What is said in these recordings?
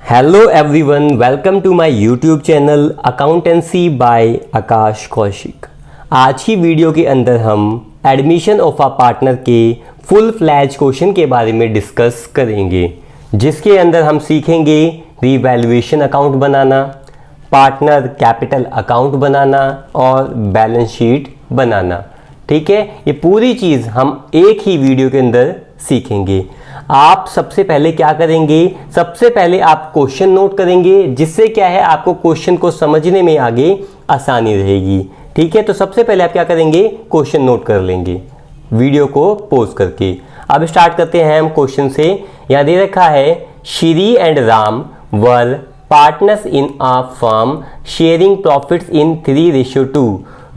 Hello everyone, welcome to my YouTube channel accountancy by Aakash Kaushik. आज की video के अंदर हम एडमिशन ऑफ अ पार्टनर के फुल फ्लैज क्वेश्चन के बारे में डिस्कस करेंगे, जिसके अंदर हम सीखेंगे रीवैल्यूएशन अकाउंट बनाना, पार्टनर कैपिटल अकाउंट बनाना और बैलेंस शीट बनाना। ठीक है, ये पूरी चीज़ हम एक ही वीडियो के अंदर सीखेंगे। आप सबसे पहले क्या करेंगे, सबसे पहले आप क्वेश्चन नोट करेंगे, जिससे क्या है आपको क्वेश्चन को समझने में आगे आसानी रहेगी। ठीक है, तो सबसे पहले आप क्या करेंगे, क्वेश्चन नोट कर लेंगे वीडियो को पॉज करके। अब स्टार्ट करते हैं हम क्वेश्चन से। यहाँ दे रखा है Shri and Ram were partners in a firm sharing profits इन 3:2।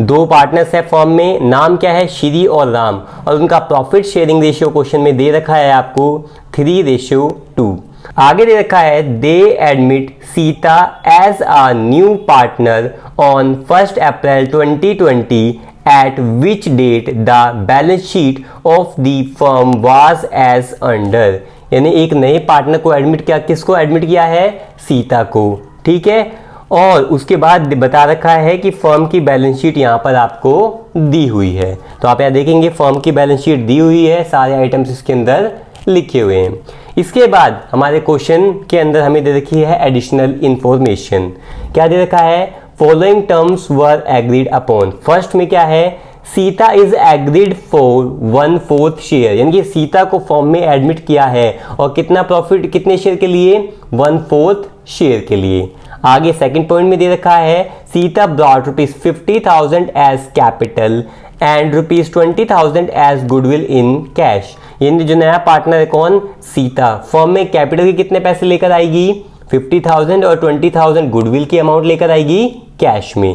दो पार्टनर्स है फर्म में, नाम क्या है, श्री और राम, और उनका प्रॉफिट शेयरिंग रेशियो क्वेश्चन में दे रखा है आपको 3:2। आगे दे रखा है they admit Sita as a new partner on 1 April 2020 at which date the balance sheet of the firm was as under. यानी एक नए पार्टनर को एडमिट किया, किसको एडमिट किया है, सीता को। ठीक है, और उसके बाद बता रखा है कि फर्म की बैलेंस शीट यहाँ पर आपको दी हुई है। तो आप यहाँ देखेंगे फर्म की बैलेंस शीट दी हुई है, सारे आइटम्स इसके अंदर लिखे हुए हैं। इसके बाद हमारे क्वेश्चन के अंदर हमें दे रखी है एडिशनल इंफॉर्मेशन। क्या दे रखा है, फॉलोइंग टर्म्स वर एग्रीड अपॉन। फर्स्ट में क्या है, Sita is agreed for 1/4 share, यानी कि सीता को फॉर्म में एडमिट किया है और कितना प्रॉफिट, कितने शेयर के लिए, 1/4 शेयर के लिए। आगे सेकंड पॉइंट में दे रखा है Sita brought ₹50,000 as capital and ₹20,000 as goodwill in cash. यानी जो नया पार्टनर है कौन, सीता, फर्म में कैपिटल के कितने पैसे लेकर आएगी, 50,000 और 20,000 गुडविल की अमाउंट लेकर आएगी कैश में।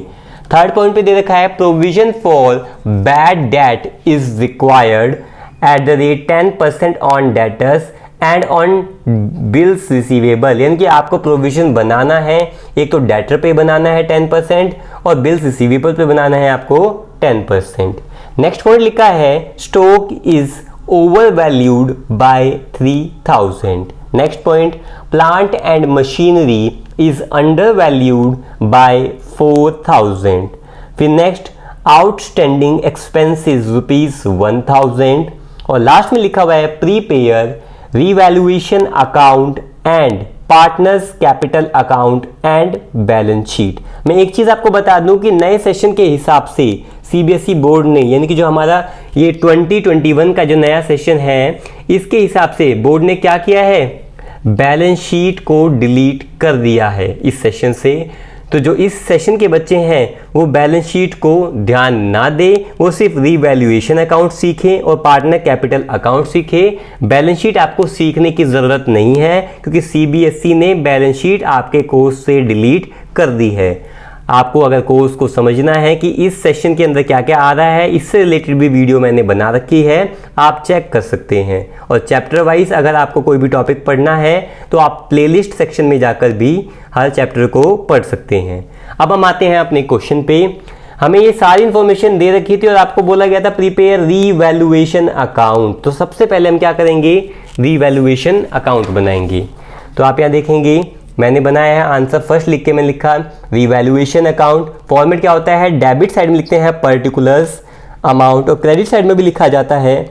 थर्ड पॉइंट पे दे रखा है provision for bad debt is required at the rate 10% on debtors and on bills receivable. यानी कि आपको प्रोविजन बनाना है, एक तो डेटर पे बनाना है 10% और बिल्स रिसीवेबल पे बनाना है आपको 10%। नेक्स्ट पॉइंट लिखा है stock is over valued bye 3,000। Next point plant and machinery is under valued bye 4,000। फिर नेक्स्ट आउटस्टैंडिंग एक्सपेंसेस ₹1,000। और लास्ट में लिखा हुआ है prepare revaluation account and partners capital account and balance sheet. मैं एक चीज आपको बता दूं कि नए सेशन के हिसाब से सीबीएसई बोर्ड ने, यानी कि जो हमारा ये 2021 का जो नया सेशन है, इसके हिसाब से बोर्ड ने क्या किया है, बैलेंस शीट को डिलीट कर दिया है इस सेशन से। तो जो इस सेशन के बच्चे हैं वो बैलेंस शीट को ध्यान ना दे, वो सिर्फ रीवैल्यूएशन अकाउंट सीखें और पार्टनर कैपिटल अकाउंट सीखें। बैलेंस शीट आपको सीखने की ज़रूरत नहीं है, क्योंकि सीबीएसई ने बैलेंस शीट आपके कोर्स से डिलीट कर दी है। आपको अगर कोर्स को समझना है कि इस सेशन के अंदर क्या क्या आ रहा है, इससे रिलेटेड भी वीडियो मैंने बना रखी है, आप चेक कर सकते हैं। और चैप्टर वाइज अगर आपको कोई भी टॉपिक पढ़ना है तो आप प्लेलिस्ट सेक्शन में जाकर भी हर चैप्टर को पढ़ सकते हैं। अब हम आते हैं अपने क्वेश्चन पे। हमें ये सारी इंफॉर्मेशन दे रखी थी और आपको बोला गया था प्रिपेयर रीवैल्यूएशन अकाउंट। तो सबसे पहले हम क्या करेंगे, रीवैल्यूएशन अकाउंट बनाएंगे। तो आप यहाँ देखेंगे मैंने बनाया है आंसर फर्स्ट लिख के, मैंने लिखा रीवैल्यूएशन अकाउंट। फॉर्मेट क्या होता है, डेबिट साइड में लिखते हैं पर्टिकुलर्स अमाउंट और क्रेडिट साइड में भी लिखा जाता है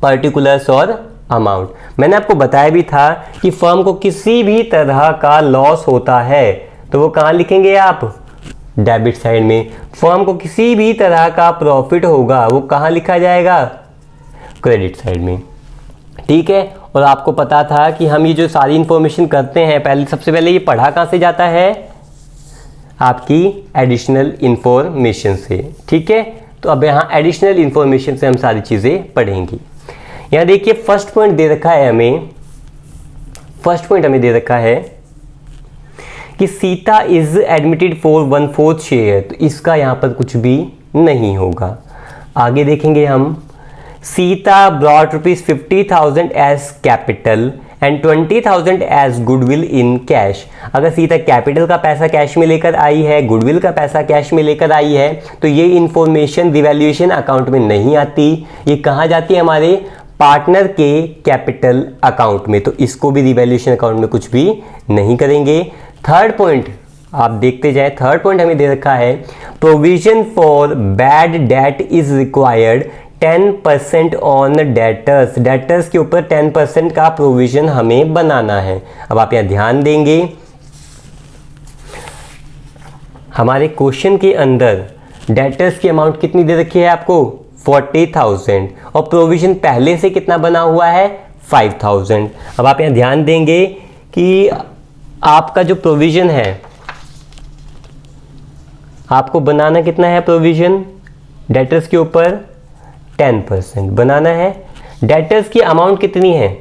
पर्टिकुलर्स और अमाउंट। मैंने आपको बताया भी था कि फर्म को किसी भी तरह का लॉस होता है तो वो कहाँ लिखेंगे आप, डेबिट साइड में। फर्म को किसी भी तरह का प्रॉफिट होगा वो कहाँ लिखा जाएगा, क्रेडिट साइड में। ठीक है, और आपको पता था कि हम ये जो सारी इंफॉर्मेशन करते हैं, पहले सबसे पहले ये पढ़ा कहाँ से जाता है, आपकी एडिशनल इंफॉर्मेशन से। ठीक है, तो अब यहाँ एडिशनल इंफॉर्मेशन से हम सारी चीज़ें पढ़ेंगे। यहाँ देखिए फर्स्ट पॉइंट दे रखा है हमें, फर्स्ट पॉइंट हमें दे रखा है कि Sita is admitted for 1/4 share, तो इसका यहाँ पर कुछ भी नहीं होगा। आगे देखेंगे हम Sita brought ₹50,000 as capital and 20,000 as goodwill in cash. अगर सीता कैपिटल का पैसा कैश में लेकर आई है, गुडविल का पैसा कैश में लेकर आई है, तो ये इंफॉर्मेशन रिवैल्यूएशन अकाउंट में नहीं आती। ये कहाँ जाती है, हमारे पार्टनर के कैपिटल अकाउंट में, तो इसको भी रिवैल्यूएशन अकाउंट में कुछ भी नहीं करेंगे। थर्ड पॉइंट आप देखते जाए, थर्ड पॉइंट हमें दे रखा है provision for bad debt is required 10% on debtors. Debtors के ऊपर 10% का प्रोविजन हमें बनाना है। अब आप यहां ध्यान देंगे, हमारे क्वेश्चन के अंदर डेटर्स की अमाउंट कितनी दे रखी है आपको 40,000 और प्रोविजन पहले से कितना बना हुआ है 5,000। अब आप यहां ध्यान देंगे कि आपका जो प्रोविजन है आपको बनाना कितना है, प्रोविजन डेटर्स के ऊपर 10% बनाना है। डेटर्स की अमाउंट कितनी है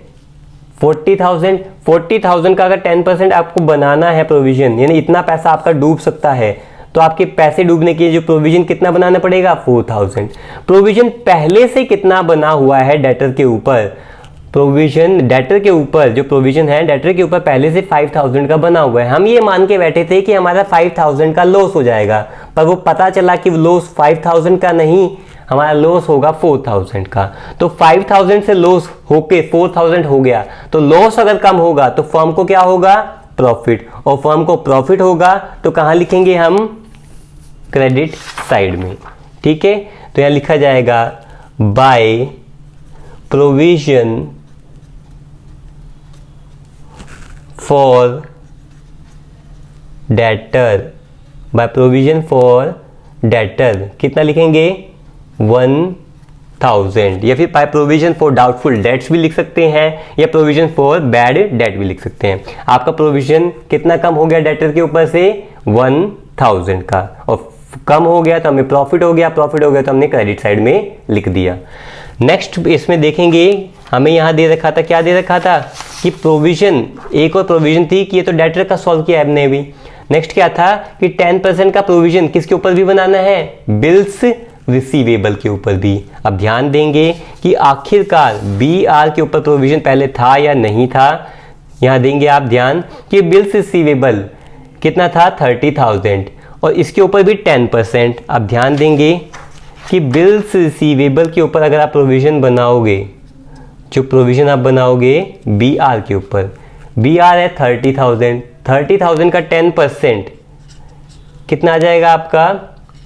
40,000। 40,000 का अगर 10% आपको बनाना है प्रोविजन, यानी इतना पैसा आपका डूब सकता है, तो आपके पैसे डूबने के जो प्रोविजन कितना बनाना पड़ेगा 4,000। प्रोविजन पहले से कितना बना हुआ है डेटर के ऊपर, प्रोविजन डेटर के ऊपर जो प्रोविजन है डेटर के ऊपर पहले से 5,000 का बना हुआ है। हम ये मान के बैठे थे कि हमारा 5,000 का लॉस हो जाएगा, पर वो पता चला कि लॉस 5,000 का नहीं, हमारा लॉस होगा 4,000 का। तो 5,000 से लॉस होके 4,000 हो गया, तो लॉस अगर कम होगा तो फर्म को क्या होगा प्रॉफिट, और फर्म को प्रॉफिट होगा तो कहां लिखेंगे हम क्रेडिट साइड में। ठीक है, तो यहां लिखा जाएगा by provision for debtor, by provision for debtor कितना लिखेंगे 1,000, या फिर by provision for doubtful debts भी लिख सकते हैं, या प्रोविजन फॉर बैड डेट भी लिख सकते हैं। आपका प्रोविजन कितना कम हो गया डेटर के ऊपर से 1,000 का, और कम हो गया तो हमें प्रॉफिट हो गया, प्रॉफिट हो गया तो हमने क्रेडिट साइड में लिख दिया। नेक्स्ट इसमें देखेंगे, हमें यहां दे रखा था, क्या दे रखा था कि प्रोविजन, एक और प्रोविजन थी कि ये तो डेटर का सॉल्व किया हमने भी। नेक्स्ट क्या था कि 10% का प्रोविजन किसके ऊपर भी बनाना है, बिल्स रिसीवेबल के ऊपर भी। अब ध्यान देंगे कि आखिरकार BR के ऊपर प्रोविजन पहले था या नहीं था। यहां देंगे आप ध्यान कि बिल्स रिसीवेबल कितना था 30,000 और इसके ऊपर भी 10%। अब ध्यान देंगे कि बिल्स रिसीवेबल के ऊपर अगर आप प्रोविजन बनाओगे, जो प्रोविजन आप बनाओगे BR के ऊपर, BR है 30,000, 30,000 का 10% कितना आ जाएगा आपका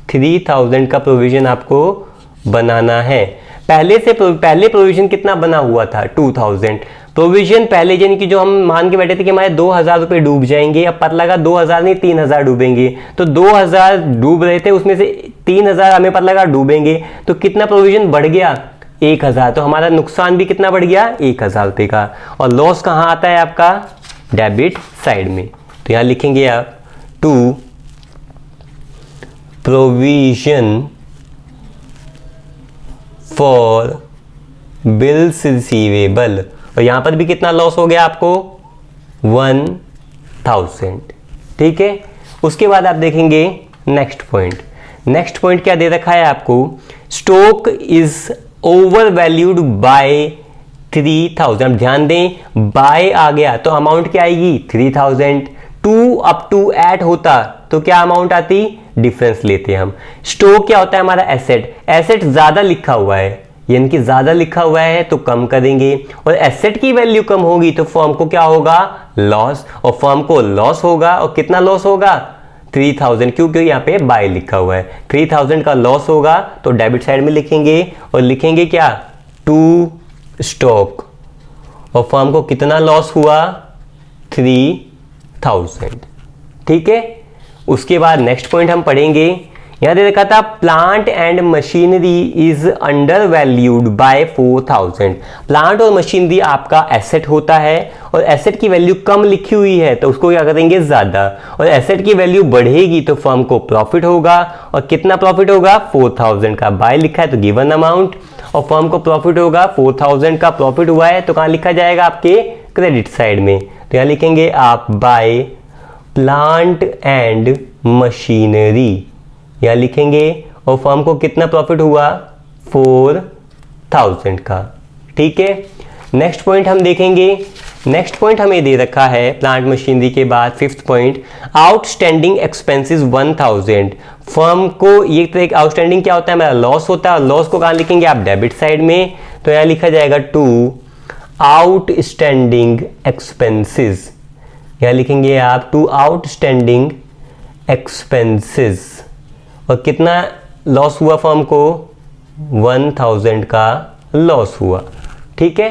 3,000 का प्रोविजन आपको बनाना है। पहले प्रोविजन कितना बना हुआ था 2,000 प्रोविजन पहले, यानी कि जो हम मान के बैठे थे कि हमारे 2,000 रुपए डूब जाएंगे, अब पता लगा 2,000 नहीं 3,000 डूबेंगे, तो 2,000 डूब रहे थे उसमें से 3,000 हमें पता लगा डूबेंगे, तो कितना प्रोविजन बढ़ गया 1,000, तो हमारा नुकसान भी कितना बढ़ गया 1,000 रुपए का। और लॉस कहां आता है आपका डेबिट साइड में, तो यहां लिखेंगे आप to provision for bills receivable, और यहां पर भी कितना लॉस हो गया आपको 1,000। ठीक है, उसके बाद आप देखेंगे नेक्स्ट पॉइंट। नेक्स्ट पॉइंट क्या दे रखा है आपको, stock is over valued bye 3,000। ध्यान दें बाय आ गया तो अमाउंट क्या आएगी 3,000, टू अप टू एट होता तो क्या अमाउंट आती, डिफरेंस लेते हम। स्टॉक क्या होता है हमारा एसेट, एसेट ज्यादा लिखा हुआ है, यानी कि ज्यादा लिखा हुआ है तो कम करेंगे, और एसेट की वैल्यू कम होगी तो फर्म को क्या होगा लॉस, और फर्म को लॉस होगा, और कितना लॉस होगा 3,000, क्योंकि यहाँ पे बाय लिखा हुआ है। 3,000 का लॉस होगा तो डेबिट साइड में लिखेंगे, और लिखेंगे क्या टू स्टॉक, और फर्म को कितना लॉस हुआ 3,000। ठीक है, उसके बाद नेक्स्ट पॉइंट हम पढ़ेंगे, यहां दे रखा था plant and machinery is under valued bye 4,000। Plant और मशीनरी आपका एसेट होता है, और एसेट की वैल्यू कम लिखी हुई है तो उसको क्या करेंगे ज्यादा, और एसेट की वैल्यू बढ़ेगी तो फर्म को प्रॉफिट होगा, और कितना प्रॉफिट होगा 4,000 का, बाय लिखा है तो गिवन अमाउंट, और फर्म को प्रॉफिट होगा 4,000 का प्रॉफिट हुआ है तो कहां लिखा जाएगा आपके क्रेडिट साइड में, तो यहां लिखेंगे आप बाय प्लांट एंड मशीनरी, यहां लिखेंगे, और फर्म को कितना प्रॉफिट हुआ 4,000 का। ठीक है, नेक्स्ट पॉइंट हम देखेंगे। नेक्स्ट पॉइंट हमें दे रखा है प्लांट मशीनरी के बाद fifth point, outstanding expenses 1,000। Firm को ये आउटस्टैंडिंग क्या होता है हमारा लॉस होता है, और लॉस को कहां लिखेंगे आप डेबिट साइड में, तो यहाँ लिखा जाएगा टू आउटस्टैंडिंग एक्सपेंसेस, यहाँ लिखेंगे आप टू आउटस्टैंडिंग एक्सपेंसेस। और कितना लॉस हुआ फर्म को, 1000 का लॉस हुआ। ठीक है,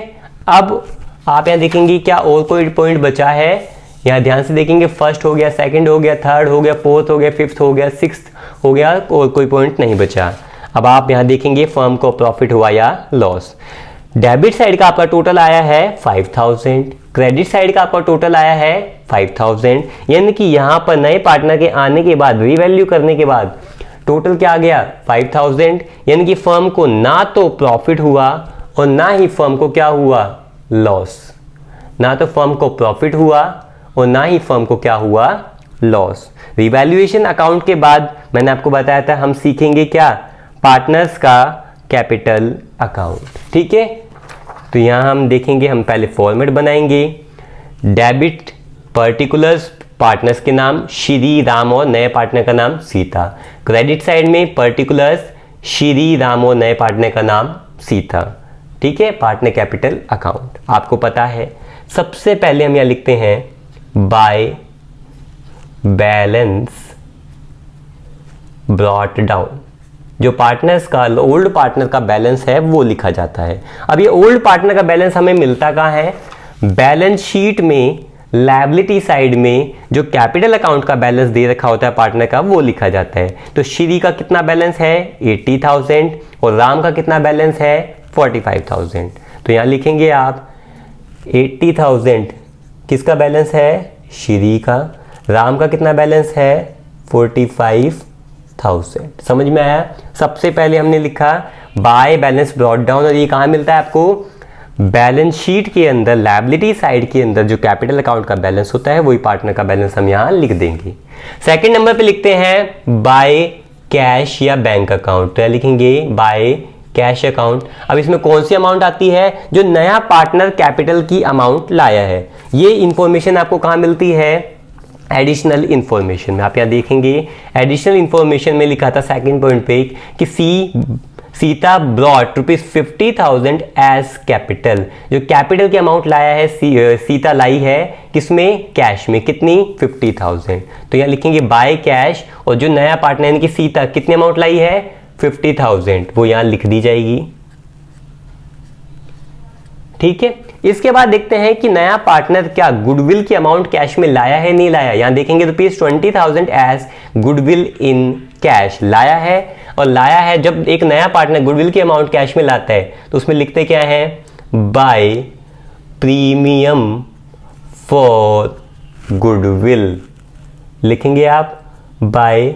अब आप यहाँ देखेंगे क्या और कोई पॉइंट बचा है, यहाँ ध्यान से देखेंगे, फर्स्ट हो गया, सेकंड हो गया, थर्ड हो गया, फोर्थ हो गया, फिफ्थ हो गया, सिक्स्थ हो गया, और कोई पॉइंट नहीं बचा। अब आप यहाँ देखेंगे फर्म को प्रॉफिट हुआ या लॉस। डेबिट साइड का आपका टोटल आया है 5000, क्रेडिट साइड का आपका टोटल आया है 5000, यानी कि यहाँ पर नए पार्टनर के आने के बाद रीवैल्यू करने के बाद टोटल क्या आ गया 5000, यानी कि फर्म को ना तो प्रॉफिट हुआ और ना ही फर्म को क्या हुआ लॉस, ना तो फर्म को प्रॉफिट हुआ और ना ही फर्म को क्या हुआ लॉस। रिवैल्यूएशन अकाउंट के बाद मैंने आपको बताया था हम सीखेंगे क्या, पार्टनर्स का कैपिटल अकाउंट। ठीक है, तो यहाँ हम देखेंगे, हम पहले फॉर्मेट बनाएंगे, डेबिट पर्टिकुलर्स पार्टनर्स के नाम श्री राम और नए पार्टनर का नाम सीता, क्रेडिट साइड में पर्टिकुलर्स श्री राम और नए पार्टनर का नाम सीता। ठीक है, पार्टनर कैपिटल अकाउंट आपको पता है। सबसे पहले हम यहाँ लिखते हैं बाय बैलेंस ब्रॉट डाउन, जो पार्टनर्स का ओल्ड पार्टनर का बैलेंस है वो लिखा जाता है। अब ये ओल्ड पार्टनर का बैलेंस हमें मिलता कहाँ है, बैलेंस शीट में लायबिलिटी साइड में जो कैपिटल अकाउंट का बैलेंस दे रखा होता है पार्टनर का वो लिखा जाता है। तो श्री का कितना बैलेंस है 80,000 और राम का कितना बैलेंस है 45,000। तो यहाँ लिखेंगे आप 80,000 किसका बैलेंस है, श्री का, राम का कितना बैलेंस है 45,000। समझ में आया। सबसे पहले हमने लिखा बाय बैलेंस ब्रॉट डाउन, और ये कहाँ मिलता है आपको, बैलेंस शीट के अंदर लायबिलिटी साइड के अंदर जो कैपिटल अकाउंट का बैलेंस होता है वही पार्टनर का बैलेंस हम यहाँ लिख देंगे। सेकंड नंबर पे लिखते हैं बाय कैश या बैंक अकाउंट, तो लिखेंगे बाय कैश अकाउंट। अब इसमें कौन सी अमाउंट आती है, जो नया पार्टनर कैपिटल की अमाउंट लाया है। ये इंफॉर्मेशन आपको कहाँ मिलती है, एडिशनल इंफॉर्मेशन में। आप यहाँ देखेंगे एडिशनल इंफॉर्मेशन में लिखा था सेकंड पॉइंट पे कि सीता ब्रॉट ₹50,000 एज कैपिटल, जो कैपिटल की अमाउंट लाया है सीता लाई है किसमें, कैश में, कितनी 50,000। तो यहाँ लिखेंगे बाय कैश, और जो नया पार्टनर यानी कि सीता कितनी अमाउंट लाई है 50,000, वो यहाँ लिख दी जाएगी। ठीक है, इसके बाद देखते हैं कि नया पार्टनर क्या गुडविल की अमाउंट कैश में लाया है नहीं लाया। यहां देखेंगे ₹20,000 एज गुडविल इन कैश लाया है, और लाया है जब एक नया पार्टनर गुडविल की अमाउंट कैश में लाता है तो उसमें लिखते क्या है, बाय प्रीमियम फॉर गुडविल, लिखेंगे आप बाय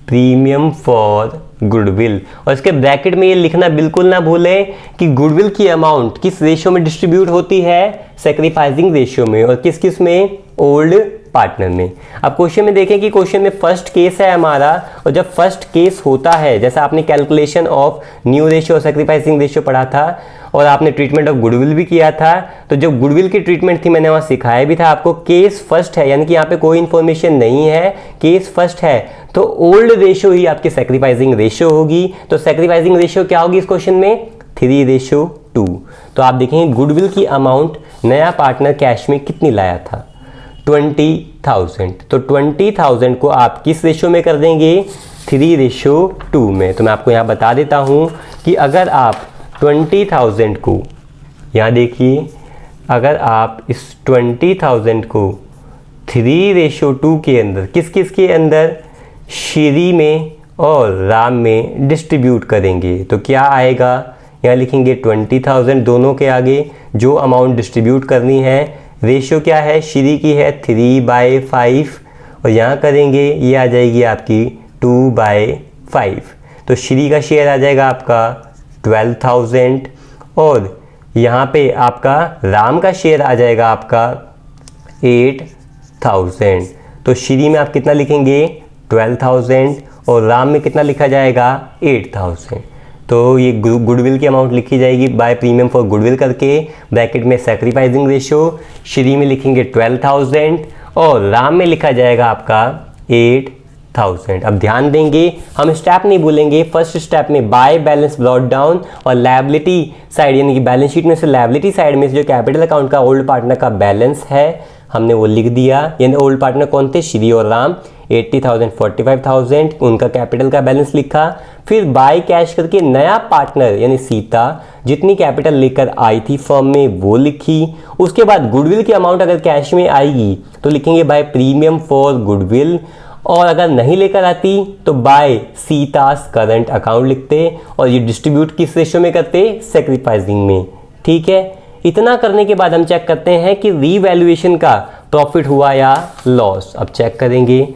प्रीमियम फॉर गुडविल। और इसके ब्रैकेट में ये लिखना बिल्कुल ना भूलें कि गुडविल की अमाउंट किस रेशियो में डिस्ट्रीब्यूट होती है, सैक्रिफाइसिंग रेशियो में, और किस किस में, ओल्ड पार्टनर में। अब क्वेश्चन में देखें कि क्वेश्चन में फर्स्ट केस है हमारा, और जब फर्स्ट केस होता है, जैसा आपने कैलकुलेशन ऑफ न्यू रेशियो और सैक्रिफाइसिंग रेशियो पढ़ा था और आपने ट्रीटमेंट ऑफ गुडविल भी किया था, तो जो गुडविल की ट्रीटमेंट थी मैंने वहाँ सिखाया भी था आपको। केस फर्स्ट है, यानी कि यहाँ पे कोई इंफॉर्मेशन नहीं है, केस फर्स्ट है, तो ओल्ड रेशियो ही आपकी सैक्रिफाइसिंग रेशियो होगी। तो सैक्रिफाइसिंग रेशियो क्या होगी इस क्वेश्चन में, 3:2। तो आप देखेंगे गुडविल की अमाउंट नया पार्टनर कैश में कितनी लाया था, 20,000। तो 20,000 को आप किस रेशियो में कर देंगे, 3:2 में। तो मैं आपको यहाँ बता देता हूँ कि अगर आप 20,000 को, यहाँ देखिए, अगर आप इस 20,000 को 3:2 के अंदर किस किस के अंदर, श्री में और राम में डिस्ट्रीब्यूट करेंगे तो क्या आएगा, यहाँ लिखेंगे 20,000 दोनों के आगे जो अमाउंट डिस्ट्रीब्यूट करनी है, रेशियो क्या है, श्री की है 3/5, और यहाँ करेंगे ये आ जाएगी आपकी 2/5। तो श्री का शेयर आ जाएगा आपका 12,000, और यहाँ पे आपका राम का शेयर आ जाएगा आपका 8,000। तो श्री में आप कितना लिखेंगे 12,000, और राम में कितना लिखा जाएगा 8,000। तो ये गुडविल की अमाउंट लिखी जाएगी बाय प्रीमियम फॉर गुडविल करके, ब्रैकेट में सैक्रिफाइसिंग रेशियो, श्री में लिखेंगे 12,000 और राम में लिखा जाएगा आपका 1000। अब ध्यान देंगे, हम स्टेप नहीं भूलेंगे। फर्स्ट स्टेप में बाय बैलेंस ब्रॉट डाउन, और लायबिलिटी साइड यानी कि बैलेंस शीट में से लायबिलिटी साइड में से जो कैपिटल अकाउंट का ओल्ड पार्टनर का बैलेंस है हमने वो लिख दिया। यानी ओल्ड पार्टनर कौन थे? श्री और राम। 80,000 45,000 उनका कैपिटल का बैलेंस लिखा। फिर बाय कैश करके नया पार्टनर यानी सीता जितनी कैपिटल लेकर आई थी फर्म में वो लिखी। उसके बाद गुडविल की अमाउंट अगर कैश में आएगी तो लिखेंगे बाय प्रीमियम फॉर गुडविल, और अगर नहीं लेकर आती तो बाय सीतास करंट अकाउंट लिखते, और ये डिस्ट्रीब्यूट किस रेशो में करते? सैक्रिफाइसिंग में। ठीक है, इतना करने के बाद हम चेक करते हैं कि रीवैल्यूएशन का प्रॉफिट हुआ या लॉस। अब चेक करेंगे,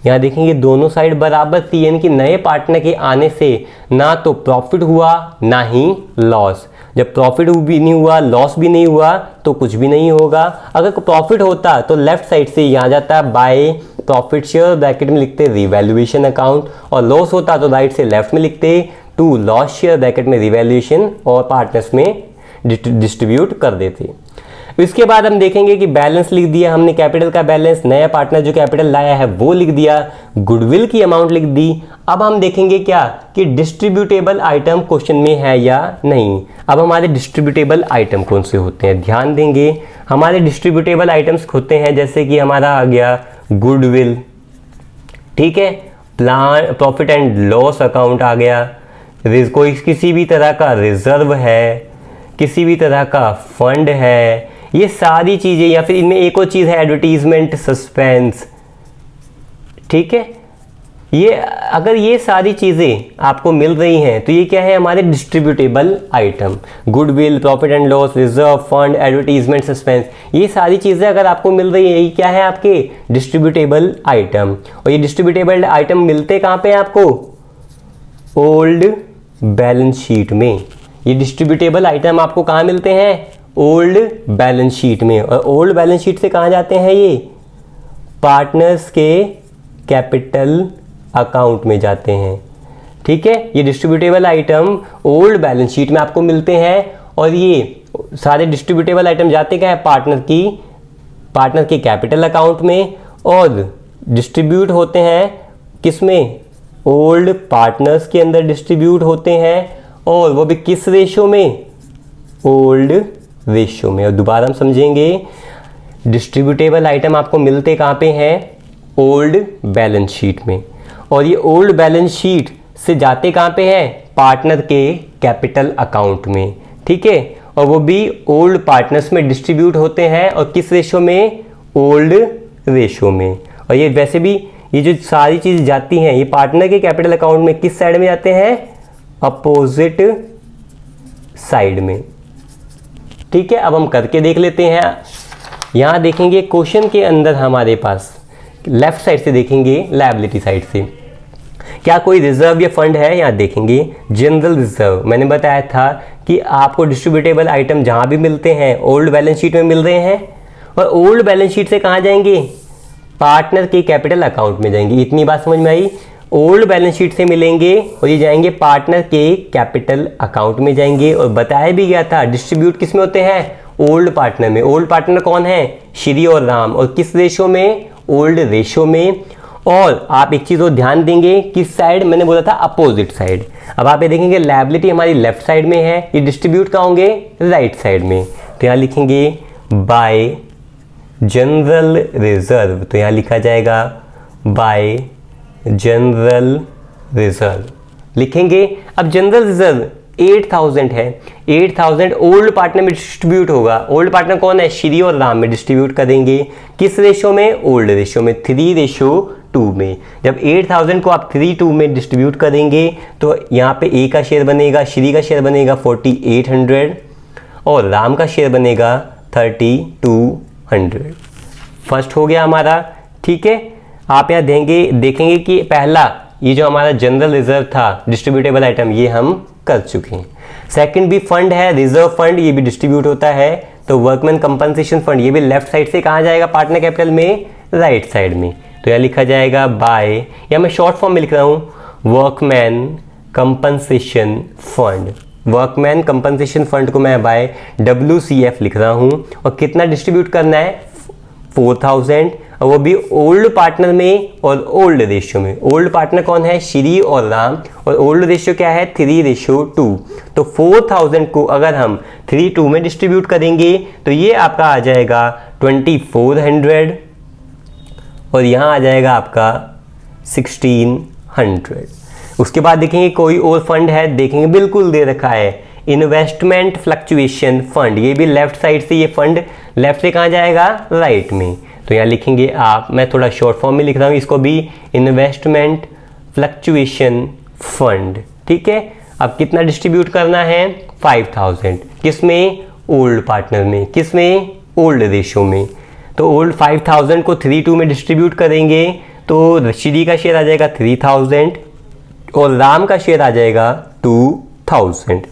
यहाँ देखेंगे दोनों साइड बराबर थी, यानी कि नए पार्टनर के आने से ना तो प्रॉफिट हुआ ना ही लॉस। जब प्रॉफिट भी नहीं हुआ लॉस भी नहीं हुआ तो कुछ भी नहीं होगा। अगर प्रॉफिट होता तो लेफ्ट साइड से यहाँ जाता बाय प्रॉफिट शेयर, ब्रैकेट में लिखते रिवैल्यूएशन अकाउंट, और लॉस होता तो राइट से लेफ्ट में लिखते टू लॉस शेयर, ब्रैकेट में रिवैल्यूएशन, और पार्टनर्स में डिस्ट्रीब्यूट कर देते। इसके बाद हम देखेंगे कि बैलेंस लिख दिया हमने, कैपिटल का बैलेंस, नया पार्टनर जो कैपिटल लाया है वो लिख दिया, गुडविल की अमाउंट लिख दी। अब हम देखेंगे क्या कि डिस्ट्रीब्यूटेबल आइटम क्वेश्चन में है या नहीं। अब हमारे डिस्ट्रीब्यूटेबल आइटम कौन से होते हैं ध्यान देंगे। हमारे डिस्ट्रीब्यूटेबल आइटम्स होते हैं जैसे कि हमारा आ गया गुडविल, ठीक है, plan profit and loss account आ गया, कोई किसी भी तरह का रिजर्व है, किसी भी तरह का फंड है, ये सारी चीज़ें, या फिर इनमें एक और चीज़ है एडवर्टीजमेंट सस्पेंस। ठीक है, ये अगर ये सारी चीज़ें आपको मिल रही हैं तो ये क्या है? हमारे distributable item. Goodwill, profit and loss, reserve, fund, advertisement, suspense, ये सारी चीज़ें अगर आपको मिल रही है ये क्या है? आपके डिस्ट्रीब्यूटेबल आइटम। और ये डिस्ट्रीब्यूटेबल आइटम मिलते कहाँ पे हैं आपको? ओल्ड बैलेंस शीट में। ये डिस्ट्रीब्यूटेबल आइटम आपको कहाँ मिलते हैं? ओल्ड बैलेंस शीट में। और ओल्ड बैलेंस शीट से कहाँ जाते हैं? ये पार्टनर्स के कैपिटल अकाउंट में जाते हैं। ठीक है, ये distributable item old balance sheet में आपको मिलते हैं, और ये सारे डिस्ट्रीब्यूटेबल आइटम जाते क्या है? पार्टनर के कैपिटल अकाउंट में, और डिस्ट्रीब्यूट होते हैं किसमें? ओल्ड पार्टनर्स के अंदर डिस्ट्रीब्यूट होते हैं, और वो भी किस रेशो में? ओल्ड रेशो में। और दोबारा हम समझेंगे, डिस्ट्रीब्यूटेबल आइटम आपको मिलते कहाँ पे हैं? ओल्ड बैलेंस शीट में। और ये ओल्ड बैलेंस शीट से जाते कहाँ पे हैं? पार्टनर के कैपिटल अकाउंट में। ठीक है, और वो भी ओल्ड पार्टनर्स में डिस्ट्रीब्यूट होते हैं, और किस रेशो में? ओल्ड रेशो में। और ये वैसे भी ये जो सारी चीज़ जाती हैं ये पार्टनर के कैपिटल अकाउंट में किस साइड में जाते हैं? अपोजिट साइड में। ठीक है, अब हम करके देख लेते हैं। यहाँ देखेंगे क्वेश्चन के अंदर हमारे पास लेफ्ट साइड से देखेंगे लायबिलिटी साइड से क्या कोई रिजर्व या फंड है। यहाँ देखेंगे जनरल रिजर्व। मैंने बताया था कि आपको डिस्ट्रीब्यूटेबल आइटम जहाँ भी मिलते हैं ओल्ड बैलेंस शीट में मिल रहे हैं, और ओल्ड बैलेंस शीट से कहाँ जाएंगे? पार्टनर के कैपिटल अकाउंट में जाएंगे। इतनी बात समझ में आई? ओल्ड बैलेंस शीट से मिलेंगे और ये जाएंगे पार्टनर के कैपिटल अकाउंट में जाएंगे। और बताया भी गया था डिस्ट्रीब्यूट किस में होते हैं? ओल्ड पार्टनर में। ओल्ड पार्टनर कौन है? श्री और राम। और किस रेशो में? ओल्ड रेशो में। और आप एक चीज़ और ध्यान देंगे, किस साइड? मैंने बोला था अपोजिट साइड। अब आप ये देखेंगे लायबिलिटी हमारी लेफ्ट साइड में है, ये डिस्ट्रीब्यूट कहाँ होंगे? राइट साइड में। तो यहाँ लिखेंगे बाय जनरल रिजर्व, तो यहाँ लिखा जाएगा बाय जनरल रिजर्व लिखेंगे। अब जनरल रिजर्व 8000 है, 8000 ओल्ड पार्टनर में डिस्ट्रीब्यूट होगा। ओल्ड पार्टनर कौन है? श्री और राम में डिस्ट्रीब्यूट करेंगे। किस रेशो में? ओल्ड रेशो में, 3:2 में। जब 8000 को आप 3:2 में डिस्ट्रीब्यूट करेंगे तो यहाँ पे ए का शेयर बनेगा, श्री का शेयर बनेगा 4800 और राम का शेयर बनेगा 3200। फर्स्ट हो गया हमारा। ठीक है, आप यहाँ देखेंगे कि पहला ये जो हमारा जनरल रिजर्व था डिस्ट्रीब्यूटेबल आइटम ये हम कर चुके हैं। सेकंड भी फंड है, रिजर्व फंड, ये भी डिस्ट्रीब्यूट होता है। तो वर्कमैन कंपनसेशन फंड ये भी लेफ्ट साइड से कहाँ जाएगा? पार्टनर कैपिटल में, राइट साइड में। तो यह लिखा जाएगा बाय, या मैं शॉर्ट फॉर्म में लिख रहा हूँ workman compensation fund. Workman compensation fund को मैं बाय WCF लिख रहा हूँ। और कितना डिस्ट्रीब्यूट करना है? 4000 और वो भी ओल्ड पार्टनर में और ओल्ड रेशियो में। ओल्ड पार्टनर कौन है? श्री और राम, और ओल्ड रेशियो क्या है? 3:2। तो 4000 को अगर हम 3:2 में डिस्ट्रीब्यूट करेंगे तो ये आपका आ जाएगा 2400 और यहाँ आ जाएगा आपका 1600। उसके बाद देखेंगे कोई और फंड है, देखेंगे बिल्कुल दे रखा है इन्वेस्टमेंट फ्लक्चुएशन फंड। ये भी लेफ्ट साइड से, ये फंड लेफ्ट से कहाँ जाएगा? राइट में। तो यहाँ लिखेंगे आप, मैं थोड़ा शॉर्ट फॉर्म में लिख रहा हूँ इसको भी, इन्वेस्टमेंट फ्लक्चुएशन फंड। ठीक है, अब कितना डिस्ट्रीब्यूट करना है? 5000। किसमें? ओल्ड पार्टनर में। किसमें? ओल्ड रेशियो में। तो ओल्ड 5000 को 3:2 में डिस्ट्रीब्यूट करेंगे तो श्री का शेयर आ जाएगा 3000 और राम का शेयर आ जाएगा 2000।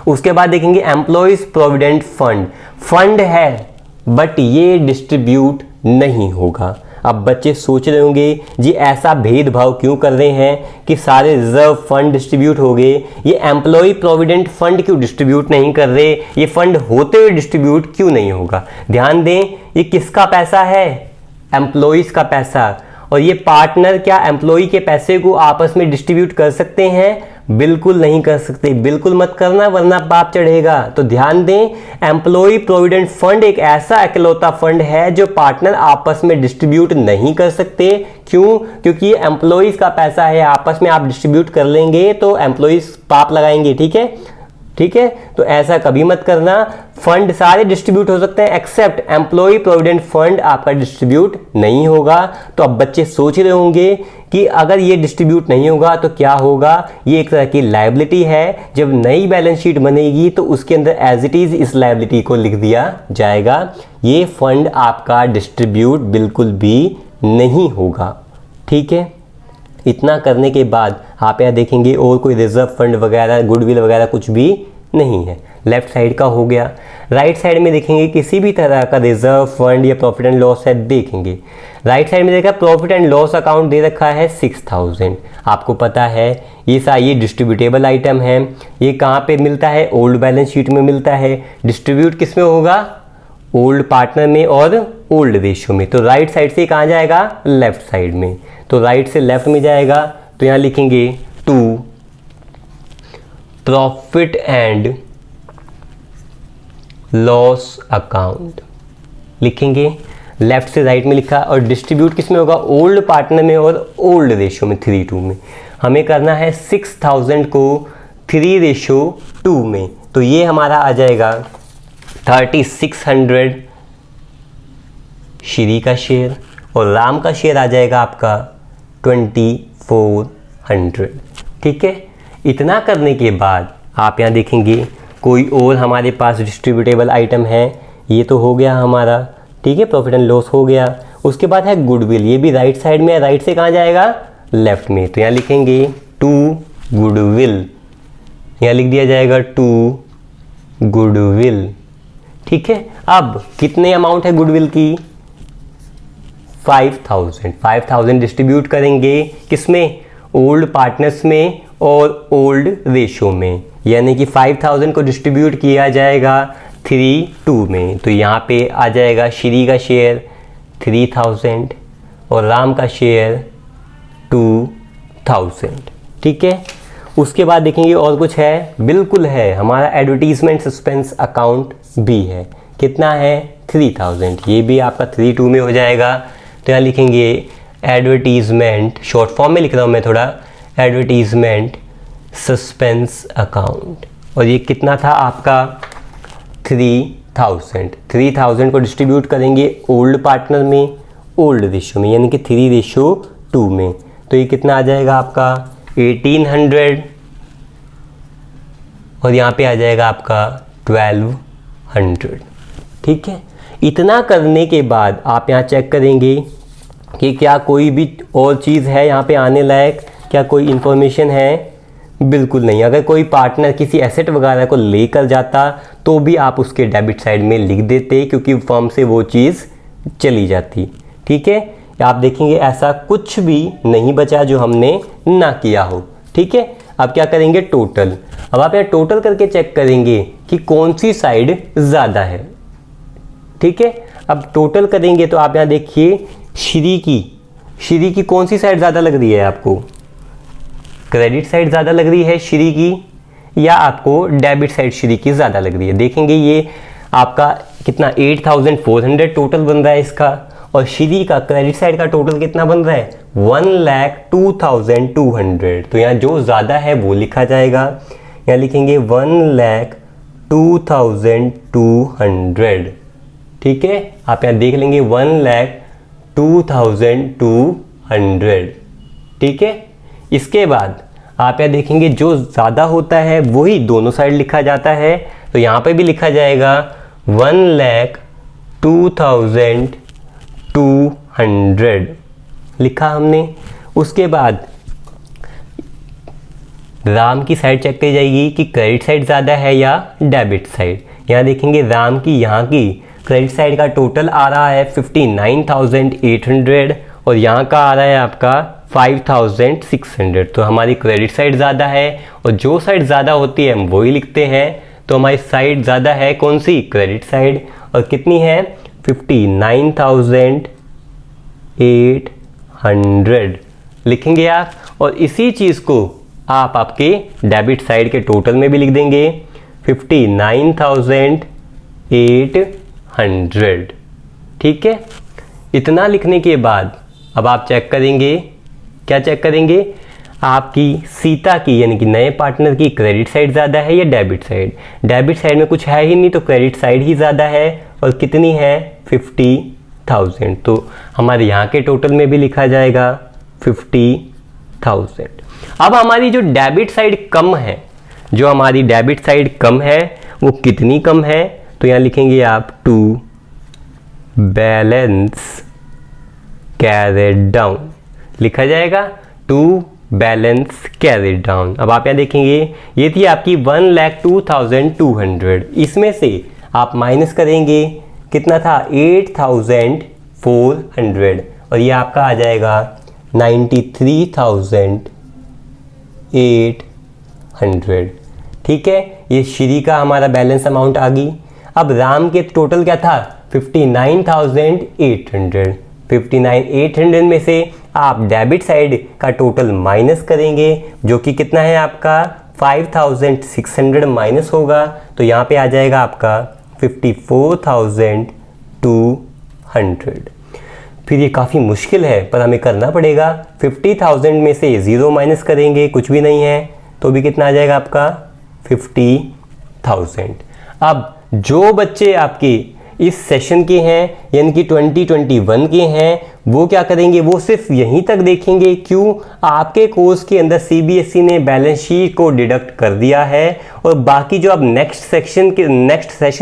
उसके बाद देखेंगे एम्प्लॉयज प्रोविडेंट फंड। फंड है बट ये डिस्ट्रीब्यूट नहीं होगा। अब बच्चे सोच रहे होंगे जी ऐसा भेदभाव क्यों कर रहे हैं कि सारे रिजर्व फंड डिस्ट्रीब्यूट हो गए, ये एम्प्लॉय प्रोविडेंट फंड क्यों डिस्ट्रीब्यूट नहीं कर रहे, ये फंड होते हुए डिस्ट्रीब्यूट क्यों नहीं होगा? ध्यान दें, ये किसका पैसा है? एम्प्लॉयज का पैसा। और ये पार्टनर क्या एम्प्लॉय के पैसे को आपस में डिस्ट्रीब्यूट कर सकते हैं? बिल्कुल नहीं कर सकते। बिल्कुल मत करना वरना पाप चढ़ेगा। तो ध्यान दें, एम्प्लॉय प्रोविडेंट फंड एक ऐसा इकलौता फंड है जो पार्टनर आपस में डिस्ट्रीब्यूट नहीं कर सकते। क्यों? क्योंकि ये एम्प्लॉयज का पैसा है, आपस में आप डिस्ट्रीब्यूट कर लेंगे तो एम्प्लॉयज पाप लगाएंगे। ठीक है, ठीक है, तो ऐसा कभी मत करना। फंड सारे डिस्ट्रीब्यूट हो सकते हैं एक्सेप्ट एम्प्लॉय प्रोविडेंट फंड आपका डिस्ट्रीब्यूट नहीं होगा। तो अब बच्चे सोच रहे होंगे कि अगर ये डिस्ट्रीब्यूट नहीं होगा तो क्या होगा? ये एक तरह की लायबिलिटी है, जब नई बैलेंस शीट बनेगी तो उसके अंदर एज इट इज इस लायबिलिटी को लिख दिया जाएगा। ये फंड आपका डिस्ट्रीब्यूट बिल्कुल भी नहीं होगा। ठीक है, इतना करने के बाद आप यहाँ देखेंगे और कोई रिजर्व फंड वगैरह, गुडविल वगैरह कुछ भी नहीं है। लेफ्ट साइड का हो गया। राइट साइड में देखेंगे किसी भी तरह का रिजर्व फंड या प्रॉफिट एंड लॉस है, देखेंगे राइट साइड में देखा प्रॉफिट एंड लॉस अकाउंट दे रखा है 6000। आपको पता है ये डिस्ट्रीब्यूटेबल आइटम है। ये कहाँ पे मिलता है? ओल्ड बैलेंस शीट में मिलता है। डिस्ट्रीब्यूट किस में होगा? ओल्ड पार्टनर में और ओल्ड रेशियो में। तो राइट साइड से कहाँ जाएगा? लेफ्ट साइड में। तो राइट से लेफ्ट में जाएगा तो यहाँ लिखेंगे to profit and loss account लिखेंगे। लेफ्ट से राइट में लिखा और डिस्ट्रीब्यूट किस में होगा? ओल्ड पार्टनर में और ओल्ड रेशियो में 3:2 में। हमें करना है 6000 को 3:2 में। तो ये हमारा आ जाएगा 3600 श्री का शेयर और राम का शेयर आ जाएगा आपका 2400। ठीक है, इतना करने के बाद आप यहाँ देखेंगे कोई और हमारे पास डिस्ट्रीब्यूटेबल आइटम है। ये तो हो गया हमारा, ठीक है, प्रॉफिट एंड लॉस हो गया। उसके बाद है गुडविल। ये भी राइट साइड में है, राइट से कहाँ जाएगा? लेफ्ट में। तो यहाँ लिखेंगे टू गुडविल, यहाँ लिख दिया जाएगा टू गुडविल। ठीक है, अब कितने अमाउंट है गुडविल की? 5000 डिस्ट्रीब्यूट करेंगे किसमें? ओल्ड पार्टनर्स में और ओल्ड रेशियो में। यानी कि 5000 को डिस्ट्रीब्यूट किया जाएगा 3:2 में। तो यहाँ पे आ जाएगा श्री का शेयर 3000 और राम का शेयर 2000। ठीक है, उसके बाद देखेंगे और कुछ है, बिल्कुल है, हमारा एडवर्टीजमेंट सस्पेंस अकाउंट भी है। कितना है? 3000। ये भी आपका 3:2 में हो जाएगा। तो यहाँ लिखेंगे एडवर्टीजमेंट, शॉर्ट फॉर्म में लिख रहा हूँ मैं थोड़ा, एडवर्टीजमेंट सस्पेंस अकाउंट। और ये कितना था आपका? 3000 को डिस्ट्रीब्यूट करेंगे ओल्ड पार्टनर में, ओल्ड रेशियो में, यानी कि 3:2 में। तो ये कितना आ जाएगा आपका? 1800 और यहाँ पे आ जाएगा आपका 1200। ठीक है, इतना करने के बाद आप यहाँ चेक करेंगे कि क्या कोई भी और चीज़ है यहाँ पे आने लायक, क्या कोई इन्फॉर्मेशन है? बिल्कुल नहीं। अगर कोई पार्टनर किसी एसेट वगैरह को लेकर जाता तो भी आप उसके डेबिट साइड में लिख देते, क्योंकि फर्म से वो चीज़ चली जाती। ठीक है, आप देखेंगे ऐसा कुछ भी नहीं बचा जो हमने ना किया हो। ठीक है, अब क्या करेंगे? टोटल। अब आप यहाँ टोटल करके चेक करेंगे कि कौन सी साइड ज़्यादा है। ठीक है, अब टोटल करेंगे तो आप यहाँ देखिए श्री की कौन सी साइड ज़्यादा लग रही है आपको, क्रेडिट साइड ज़्यादा लग रही है श्री की या आपको डेबिट साइड श्री की ज़्यादा लग रही है। देखेंगे ये आपका कितना 8400 टोटल बन रहा है इसका, और श्री का क्रेडिट साइड का टोटल कितना बन रहा है 1,02,200। तो यहाँ जो ज़्यादा है वो लिखा जाएगा, यहाँ लिखेंगे 1,02,200। ठीक है, आप यहाँ देख लेंगे 1,02,200। ठीक है, इसके बाद आप यहाँ देखेंगे जो ज़्यादा होता है वही दोनों साइड लिखा जाता है, तो यहाँ पे भी लिखा जाएगा 1,02,200 लिखा हमने। उसके बाद राम की साइड चेक की जाएगी कि क्रेडिट साइड ज़्यादा है या डेबिट साइड। यहाँ देखेंगे राम की यहाँ की क्रेडिट साइड का टोटल आ रहा है 59,800 और यहाँ का आ रहा है आपका 5,600। तो हमारी क्रेडिट साइड ज़्यादा है और जो साइड ज़्यादा होती है हम वही लिखते हैं। तो हमारी साइड ज़्यादा है कौन सी, क्रेडिट साइड, और कितनी है 59,800 लिखेंगे आप। और इसी चीज़ को आप आपके डेबिट साइड के टोटल में भी लिख देंगे 59,800। ठीक है, इतना लिखने के बाद अब आप चेक करेंगे, क्या चेक करेंगे, आपकी सीता की यानी कि नए पार्टनर की क्रेडिट साइड ज़्यादा है या डेबिट साइड। डेबिट साइड में कुछ है ही नहीं तो क्रेडिट साइड ही ज़्यादा है, और कितनी है 50,000। तो हमारे यहाँ के टोटल में भी लिखा जाएगा 50,000। अब हमारी जो डेबिट साइड कम है, जो हमारी डेबिट साइड कम है वो कितनी कम है, तो यहाँ लिखेंगे आप टू बैलेंस कैरिड डाउन लिखा जाएगा, टू बैलेंस कैरिड डाउन। अब आप यहाँ देखेंगे ये थी आपकी 1,02,200, इसमें से आप माइनस करेंगे कितना था 8,400 और ये आपका आ जाएगा 93,800। ठीक है, ये श्री का हमारा बैलेंस अमाउंट आ गई। अब राम के टोटल क्या था 59,800। 59,800 में से आप डेबिट साइड का टोटल माइनस करेंगे जो कि कितना है आपका 5,600 माइनस होगा, तो यहाँ पे आ जाएगा आपका 54,200। फिर ये काफ़ी मुश्किल है पर हमें करना पड़ेगा। 50,000 में से 0 माइनस करेंगे, कुछ भी नहीं है, तो भी कितना आ जाएगा आपका 50,000। अब जो बच्चे आपके इस सेशन के हैं यानी कि 2021 के हैं वो क्या करेंगे, वो सिर्फ यहीं तक देखेंगे। क्यों, आपके कोर्स के अंदर सीबीएसई ने बैलेंस शीट को डिडक्ट कर दिया है और बाकी जो अब नेक्स्ट सेशन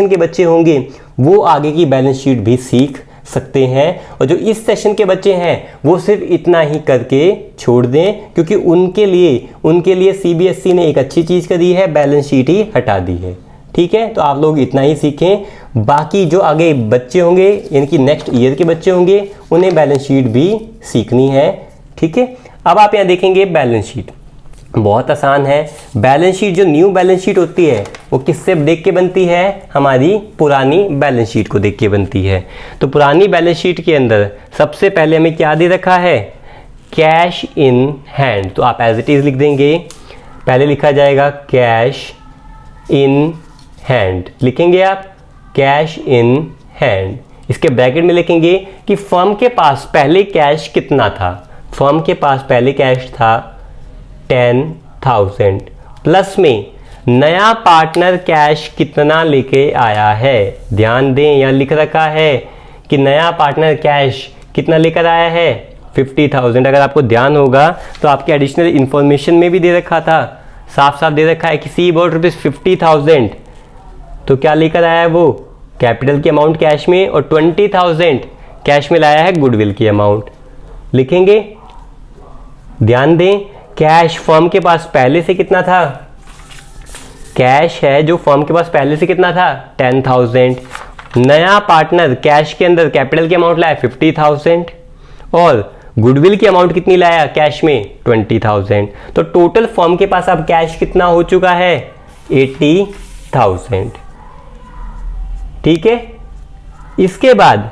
के बच्चे होंगे वो आगे की बैलेंस शीट भी सीख सकते हैं, और जो इस सेशन के बच्चे हैं वो सिर्फ इतना ही करके छोड़ दें, क्योंकि उनके लिए सीबीएसई ने एक अच्छी चीज़ करी है, बैलेंस शीट ही हटा दी है। ठीक है, तो आप लोग इतना ही सीखें, बाकी जो आगे बच्चे होंगे यानी कि नेक्स्ट ईयर के बच्चे होंगे उन्हें बैलेंस शीट भी सीखनी है। ठीक है, अब आप यहाँ देखेंगे बैलेंस शीट बहुत आसान है। बैलेंस शीट, जो न्यू बैलेंस शीट होती है वो किससे देख के बनती है, हमारी पुरानी बैलेंस शीट को देख के बनती है। तो पुरानी बैलेंस शीट के अंदर सबसे पहले हमें क्या दे रखा है, कैश इन हैंड, तो आप एज इट इज़ लिख देंगे। पहले लिखा जाएगा कैश इन हैंड, लिखेंगे आप कैश इन हैंड। इसके ब्रैकेट में लिखेंगे कि फर्म के पास पहले कैश कितना था। फर्म के पास पहले कैश था 10,000, प्लस में नया पार्टनर कैश कितना लेके आया है। ध्यान दें, यहाँ लिख रखा है कि नया पार्टनर कैश कितना लेकर आया है 50,000। अगर आपको ध्यान होगा तो आपके एडिशनल इंफॉर्मेशन में भी दे रखा था, साफ साफ दे रखा है कि सी अबाउट ₹50,000। तो क्या लेकर आया है वो, कैपिटल की अमाउंट कैश में, और 20,000 कैश में लाया है गुडविल की अमाउंट। लिखेंगे, ध्यान दें, कैश फर्म के पास पहले से कितना था, कैश है जो फर्म के पास पहले से कितना था 10,000। नया पार्टनर कैश के अंदर कैपिटल की अमाउंट लाया 50,000 और गुडविल की अमाउंट कितनी लाया कैश में 20,000। तो टोटल फर्म के पास अब कैश कितना हो चुका है 80,000। ठीक है, इसके बाद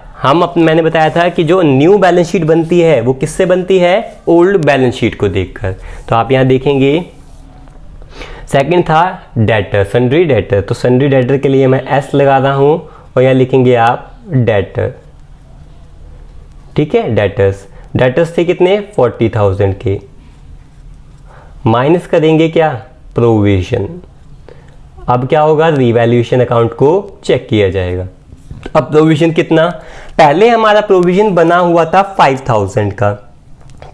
मैंने बताया था कि जो न्यू बैलेंस शीट बनती है वो किससे बनती है, ओल्ड बैलेंस शीट को देखकर। तो आप यहाँ देखेंगे सेकंड था डेटर, सन्ड्री डेटर। तो सन्ड्री डेटर के लिए मैं एस लगा रहा हूँ और यहाँ लिखेंगे आप डेटर, ठीक है। डेटर्स थे कितने, 40,000 के। माइनस करेंगे क्या, प्रोविजन। अब क्या होगा, रिवैल्यूएशन अकाउंट को चेक किया जाएगा। अब प्रोविजन कितना, पहले हमारा प्रोविजन बना हुआ था 5,000 का।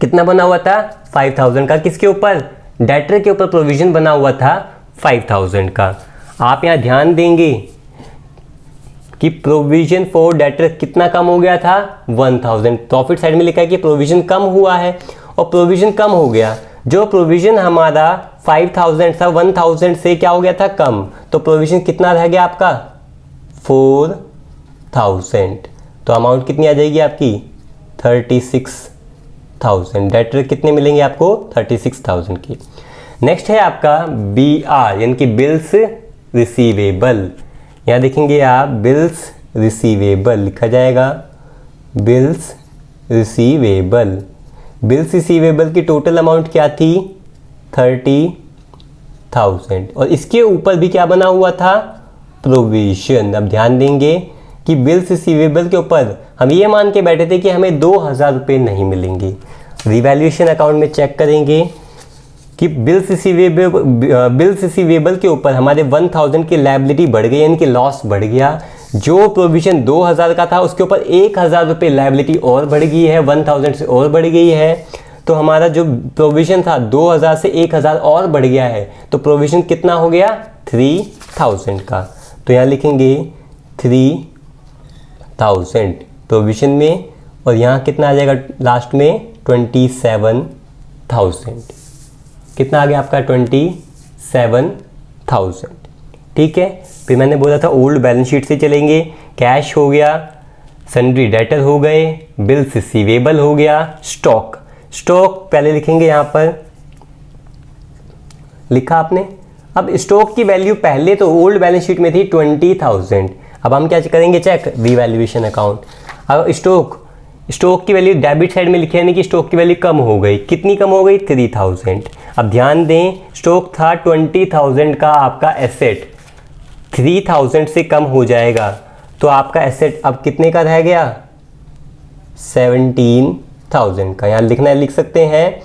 कितना बना हुआ था, 5,000 का। किसके ऊपर, डेटर के ऊपर प्रोविजन बना हुआ था 5,000 का। आप यहां ध्यान देंगे कि प्रोविजन फॉर डेटर कितना कम हो गया था, 1,000। प्रॉफिट साइड में लिखा है कि प्रोविजन कम हुआ है और प्रोविजन कम हो गया। जो प्रोविजन हमारा 5,000 था 1,000 से क्या हो गया था, कम। तो प्रोविजन कितना रह गया आपका, 4,000। तो अमाउंट कितनी आ जाएगी आपकी, 36,000। डेटर कितने मिलेंगे आपको, 36,000 की। नेक्स्ट है आपका BR यानी कि बिल्स रिसीवेबल। यहाँ देखेंगे आप बिल्स रिसीवेबल लिखा जाएगा, बिल्स रिसीवेबल। बिल्स रिसीवेबल की टोटल अमाउंट क्या थी, 30,000 और इसके ऊपर भी क्या बना हुआ था, प्रोविजन। अब ध्यान देंगे कि बिल्स रिसीवेबल के ऊपर हम ये मान के बैठे थे कि हमें 2,000 रुपये नहीं मिलेंगे। रिवैल्यूएशन अकाउंट में चेक करेंगे कि बिल्स रिसीवेबल के ऊपर हमारे 1,000 की लायबिलिटी बढ़ गई यानी कि लॉस बढ़ गया। जो प्रोविजन 2,000 का था उसके ऊपर 1,000 रुपये लायबिलिटी और बढ़ गई है, 1,000 से और बढ़ गई है। तो हमारा जो प्रोविजन था 2,000 से 1,000 और बढ़ गया है। तो प्रोविजन कितना हो गया, 3,000 का। तो यहाँ लिखेंगे 3,000 प्रोविजन में और यहाँ कितना आ जाएगा लास्ट में, 27,000। कितना आ गया आपका, 27,000, ठीक है। फिर मैंने बोला था ओल्ड बैलेंस शीट से चलेंगे। कैश हो गया, सन्ड्री डेटर हो गए, बिल्स रिसीवेबल हो गया, स्टॉक पहले लिखेंगे, यहाँ पर लिखा आपने। अब स्टॉक की वैल्यू पहले तो ओल्ड बैलेंस शीट में थी 20,000। अब हम क्या करेंगे, चेक रिवैल्यूएशन अकाउंट। अब स्टॉक की वैल्यू डेबिट साइड में लिखे, यानी कि स्टॉक की वैल्यू कम हो गई। कितनी कम हो गई, 3,000। अब ध्यान दें, स्टॉक था 20,000 का आपका एसेट, 3,000 से कम हो जाएगा तो आपका एसेट अब कितने का रह गया, 17,000 का। यहाँ लिख सकते हैं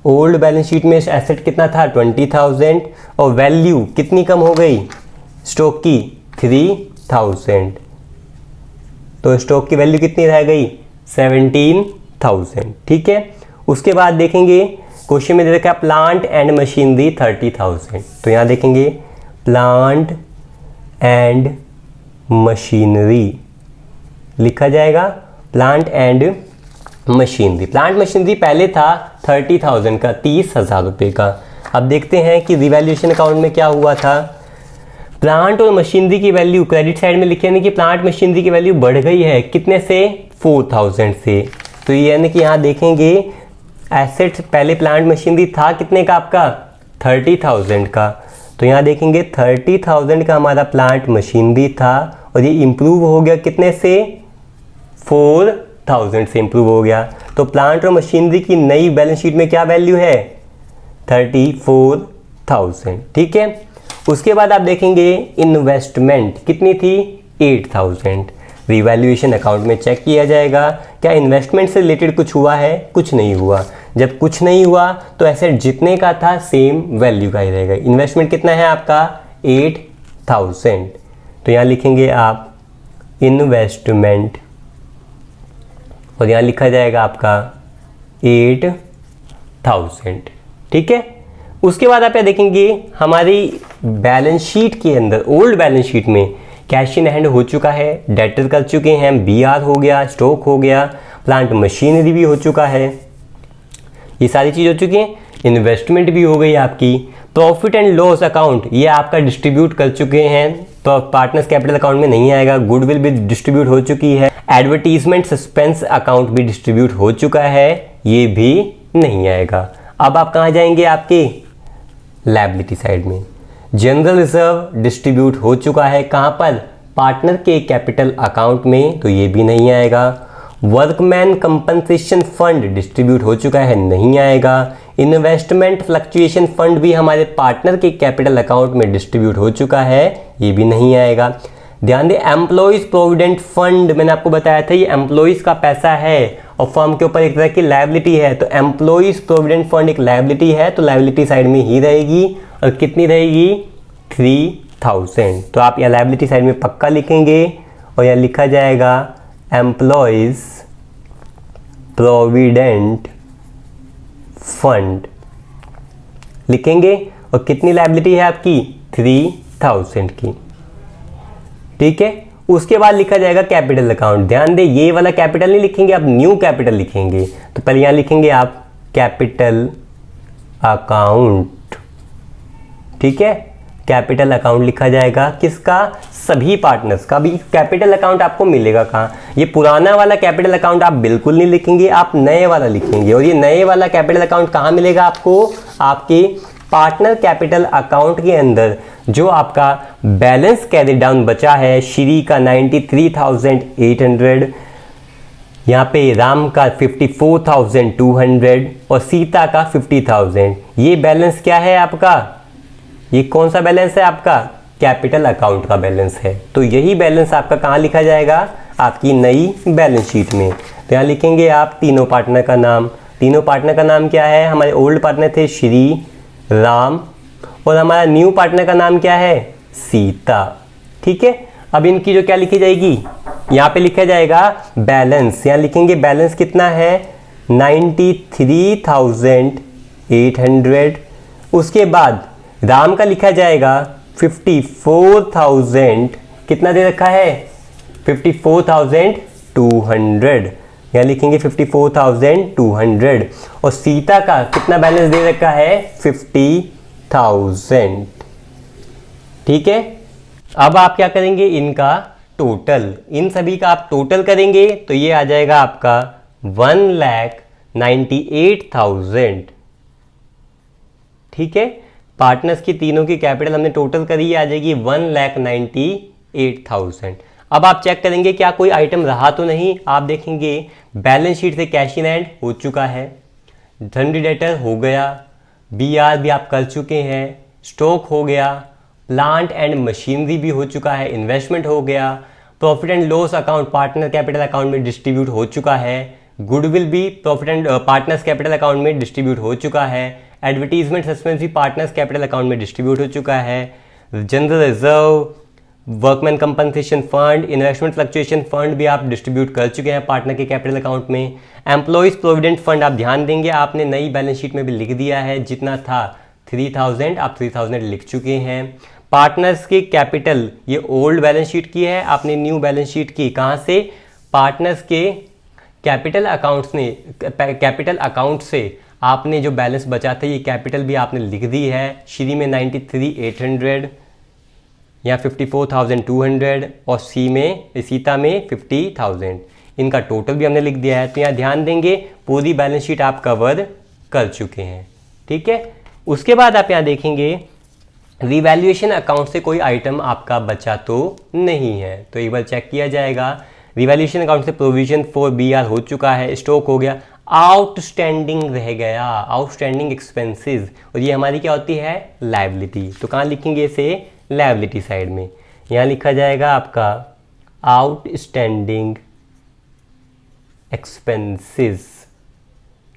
ओल्ड बैलेंस शीट में एसेट कितना था, 20,000 और वैल्यू कितनी कम हो गई स्टॉक की, 3,000। तो स्टॉक की वैल्यू कितनी रह गई, 17,000, ठीक है। उसके बाद देखेंगे क्वेश्चन में दे रखा है प्लांट एंड मशीनरी 30,000। तो यहाँ देखेंगे प्लांट एंड मशीनरी लिखा जाएगा, plant and machinery. Plant machinery पहले था 30,000 का, 30,000 रुपये का। अब देखते हैं कि रिवैल्यूएशन अकाउंट में क्या हुआ था। प्लांट और मशीनरी की वैल्यू क्रेडिट साइड में लिखे, यानी कि प्लांट मशीनरी की वैल्यू बढ़ गई है, कितने से, 4,000 से। तो ये यानी कि यहाँ देखेंगे एसेट्स पहले प्लांट मशीनरी था कितने का आपका, 30,000 का। तो यहाँ देखेंगे 30,000 का हमारा प्लांट मशीनरी था और ये इम्प्रूव हो गया कितने से, 4,000 से इम्प्रूव हो गया। तो प्लांट और मशीनरी की नई बैलेंस शीट में क्या वैल्यू है, 34,000, ठीक है। उसके बाद आप देखेंगे इन्वेस्टमेंट कितनी थी, 8,000। रिवैल्यूएशन अकाउंट में चेक किया जाएगा क्या इन्वेस्टमेंट से रिलेटेड कुछ हुआ है, कुछ नहीं हुआ। जब कुछ नहीं हुआ तो एसेट जितने का था सेम वैल्यू का ही रहेगा। इन्वेस्टमेंट कितना है आपका, 8,000। तो यहाँ लिखेंगे आप इन्वेस्टमेंट और यहाँ लिखा जाएगा आपका 8,000, ठीक है। उसके बाद आप यहाँ देखेंगे हमारी बैलेंस शीट के अंदर ओल्ड बैलेंस शीट में कैश इन हैंड हो चुका है, डेटर कर चुके हैं, BR हो गया, स्टॉक हो गया, प्लांट मशीनरी भी हो चुका है, ये सारी चीज़ हो चुकी हैं। इन्वेस्टमेंट भी हो गई आपकी। प्रॉफिट एंड लॉस अकाउंट ये आपका डिस्ट्रीब्यूट कर चुके हैं, तो पार्टनर्स कैपिटल अकाउंट में नहीं आएगा। गुडविल भी डिस्ट्रीब्यूट हो चुकी है। एडवर्टीजमेंट सस्पेंस अकाउंट भी डिस्ट्रीब्यूट हो चुका है, ये भी नहीं आएगा। अब आप कहाँ जाएंगे, आपके लायबिलिटी साइड में। जनरल रिजर्व डिस्ट्रीब्यूट हो चुका है, कहाँ पर, पार्टनर के कैपिटल अकाउंट में, तो ये भी नहीं आएगा। वर्कमैन कंपनसेशन फंड डिस्ट्रीब्यूट हो चुका है, नहीं आएगा। इन्वेस्टमेंट फ्लक्चुएशन फंड भी हमारे पार्टनर के कैपिटल अकाउंट में डिस्ट्रीब्यूट हो चुका है, ये भी नहीं आएगा। ध्यान दें, एम्प्लॉयज़ प्रोविडेंट फंड मैंने आपको बताया था, ये एम्प्लॉयज़ का पैसा है और फर्म के ऊपर एक तरह की लायबिलिटी है, तो एम्प्लॉयज़ प्रोविडेंट फंड एक लायबिलिटी है, तो लायबिलिटी साइड में ही रहेगी। और कितनी रहेगी? 3000। तो आप यहाँ लायबिलिटी साइड में पक्का लिखेंगे और यहाँ लिखा जाएगा एम्प्लॉयज़ प्रोविडेंट फंड लिखेंगे। और कितनी लायबिलिटी है आपकी? 3000 की। ठीक है, उसके बाद लिखा जाएगा कैपिटल अकाउंट। ध्यान दें, ये वाला कैपिटल नहीं लिखेंगे, आप न्यू कैपिटल लिखेंगे। तो पहले यहाँ लिखेंगे आप कैपिटल अकाउंट। ठीक है, कैपिटल अकाउंट लिखा जाएगा किसका? सभी पार्टनर्स का। भी कैपिटल अकाउंट आपको मिलेगा कहाँ? ये पुराना वाला कैपिटल अकाउंट आप बिल्कुल नहीं लिखेंगे, आप नए वाला लिखेंगे। और ये नए वाला कैपिटल अकाउंट कहाँ मिलेगा आपको? आपके पार्टनर कैपिटल अकाउंट के अंदर जो आपका बैलेंस कैरी डाउन बचा है, श्री का 93,800, यहाँ पे राम का 54,200 और सीता का 50,000। ये बैलेंस क्या है आपका? ये कौन सा बैलेंस है आपका? कैपिटल अकाउंट का बैलेंस है। तो यही बैलेंस आपका कहाँ लिखा जाएगा? आपकी नई बैलेंस शीट में। तो यहाँ लिखेंगे आप तीनों पार्टनर का नाम। तीनों पार्टनर का नाम क्या है? हमारे ओल्ड पार्टनर थे श्री, राम, और हमारा न्यू पार्टनर का नाम क्या है? सीता। ठीक है, अब इनकी जो क्या लिखी जाएगी? यहाँ पे लिखा जाएगा बैलेंस। यहाँ लिखेंगे बैलेंस कितना है? 93,800। उसके बाद राम का लिखा जाएगा 54,000। कितना दे रखा है? 54,200। यहाँ लिखेंगे 54,200। और सीता का कितना बैलेंस दे रखा है? 50,000। ठीक है, अब आप क्या करेंगे? इनका टोटल, इन सभी का आप टोटल करेंगे तो ये आ जाएगा आपका 1,98,000। ठीक है, पार्टनर्स की तीनों की कैपिटल हमने टोटल करी, आ जाएगी 1,98,000। अब आप चेक करेंगे क्या कोई आइटम रहा तो नहीं। आप देखेंगे बैलेंस शीट से कैश इन हैंड हो चुका है, सन्ड्री डेटर हो गया, बीआर भी आप कर चुके हैं, स्टॉक हो गया, प्लांट एंड मशीनरी भी हो चुका है, इन्वेस्टमेंट हो गया, profit and loss account partner capital account में डिस्ट्रीब्यूट हो चुका है, गुडविल भी profit and partners capital account में डिस्ट्रीब्यूट हो चुका है, एडवर्टीजमेंट सस्पेंस भी पार्टनर्स कैपिटल अकाउंट में डिस्ट्रीब्यूट हो चुका है, general reserve, workman compensation fund, investment fluctuation fund भी आप डिस्ट्रीब्यूट कर चुके हैं पार्टनर के कैपिटल अकाउंट में। एम्प्लॉयज़ प्रोविडेंट फंड आप ध्यान देंगे, आपने नई बैलेंस शीट में भी लिख दिया है, जितना था 3,000 आप 3,000 लिख चुके हैं। पार्टनर्स की कैपिटल ये ओल्ड बैलेंस शीट की है, आपने न्यू बैलेंस शीट की कहाँ से? पार्टनर्स के कैपिटल अकाउंट्स ने, कैपिटल अकाउंट से आपने जो बैलेंस बचा था ये कैपिटल भी आपने लिख दी है। श्री में 93,800 या 54,200 और सीता में 50,000, इनका टोटल भी हमने लिख दिया है। तो यहाँ ध्यान देंगे पूरी बैलेंस शीट आप कवर कर चुके हैं। ठीक है, उसके बाद आप यहाँ देखेंगे रिवैल्यूएशन अकाउंट से कोई आइटम आपका बचा तो नहीं है, तो एक बार चेक किया जाएगा। रिवैल्यूएशन अकाउंट से प्रोविजन फॉर बीआर हो चुका है, स्टॉक हो गया, आउटस्टैंडिंग रह गया, आउटस्टैंडिंग एक्सपेंसेस, और ये हमारी क्या होती है? लायबिलिटी। तो कहाँ लिखेंगे इसे? लायबिलिटी साइड में। यहाँ लिखा जाएगा आपका आउटस्टैंडिंग एक्सपेंसेस।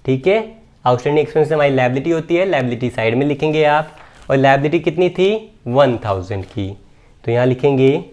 ठीक है, आउटस्टैंडिंग एक्सपेंसेस हमारी लायबिलिटी होती है, लायबिलिटी साइड में लिखेंगे आप। और लायबिलिटी कितनी थी? 1,000 की, तो यहाँ लिखेंगे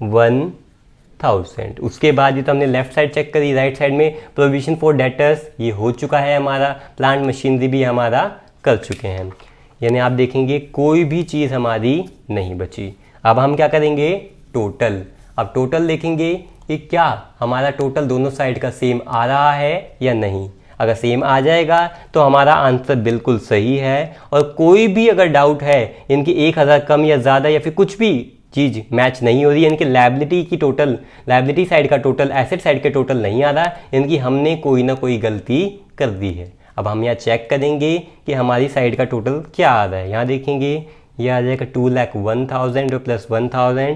1,000। उसके बाद ये तो हमने लेफ्ट साइड चेक करी, राइट साइड में प्रोविजन फॉर डेटर्स ये हो चुका है हमारा, प्लांट मशीनरी भी हमारा कर चुके हैं, यानी आप देखेंगे कोई भी चीज़ हमारी नहीं बची। अब हम क्या करेंगे? टोटल। अब टोटल देखेंगे कि क्या हमारा टोटल दोनों साइड का सेम आ रहा है या नहीं। अगर सेम आ जाएगा तो हमारा आंसर बिल्कुल सही है, और कोई भी अगर डाउट है इनकी 1,000 कम या ज़्यादा या फिर कुछ भी चीज़ मैच नहीं हो रही है, इनकी लायबिलिटी की टोटल, लायबिलिटी साइड का टोटल एसेट साइड के टोटल नहीं आ रहा, इनकी हमने कोई ना कोई गलती कर दी है। अब हम यहाँ चेक करेंगे कि हमारी साइड का टोटल क्या आ रहा है। यहाँ देखेंगे ये आ जाएगा 2,01,000 प्लस 1,000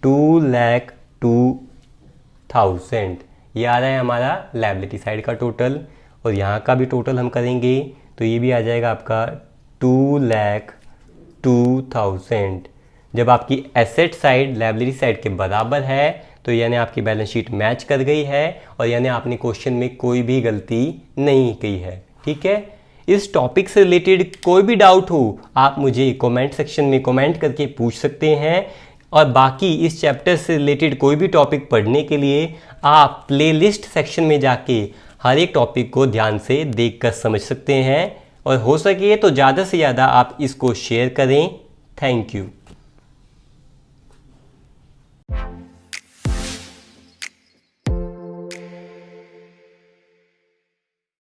2,02,000। ये आ रहा है हमारा लायबिलिटी साइड का टोटल, और यहाँ का भी टोटल हम करेंगे तो ये भी आ जाएगा आपका 2,02,000। जब आपकी एसेट साइड लायबिलिटी साइड के बराबर है तो यानी आपकी बैलेंस शीट मैच कर गई है, और यानी आपने क्वेश्चन में कोई भी गलती नहीं की है। ठीक है, इस टॉपिक से रिलेटेड कोई भी डाउट हो आप मुझे कमेंट सेक्शन में कमेंट करके पूछ सकते हैं, और बाकी इस चैप्टर से रिलेटेड कोई भी टॉपिक पढ़ने के लिए आप प्लेलिस्ट सेक्शन में जाके हर एक टॉपिक को ध्यान से देखकर समझ सकते हैं, और हो सके तो ज़्यादा से ज़्यादा आप इसको शेयर करें। Thank you.